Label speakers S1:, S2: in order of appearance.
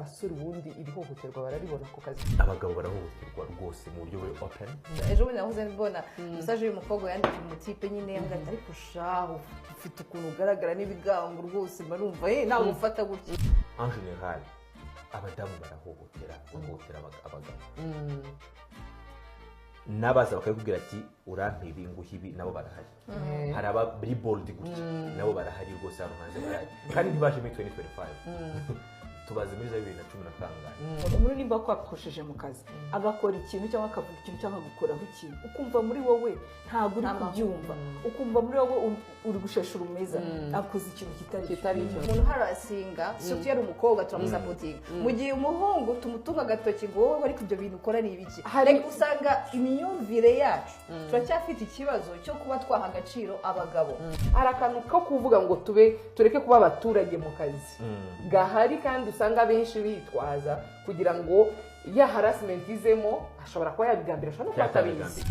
S1: gasore ubundi ibihohoterwa bararibona ku kazi
S2: abagabo barahohoterwa rwose mu buryo buri open
S3: ejo bundi nahoze mbona message y'umukobwa yanditse umutipe nyine yambwira ati ariko shaho ufite ukuntu ugaragara n'ibigango rwose marumva nawe ufata gutya
S2: en general abadamu barahohotera abagabo nabaza bakakubwira ati urampibi nguhibi nabo barahari hari aba bold gutya nabo barahari rwose hano hanze barahari kandi ntibaje muri 2025 tubaze muri 2010
S4: umuntu nimba kwakosheje mu kazi agakora ikintu cyangwa akavuga ikintu cyangwa gukora nk'ikintu ukumva muri wowe ntabwo uri kubyumva ukumva muri wowe uri gushesha urumeza akoze ikintu kitari
S3: umuntu harasinga cyo yari umukobwa turamusapotinga mu gihe umuhungu tumutunga gatoki ngo wowe ariko ibyo bintu ukora ni ibiki reka usanga imyumvire yacu turacyafite ikibazo cyo kuba twaha agaciro abagabo
S1: hari akantu ko kuvuga ngo tureke kuba abaturage mu kazi gahari kandi usanga benshi bitwaza kugira ngo ya harassment izemo ashobora kuba yabigambira ashobora no kuba atabizi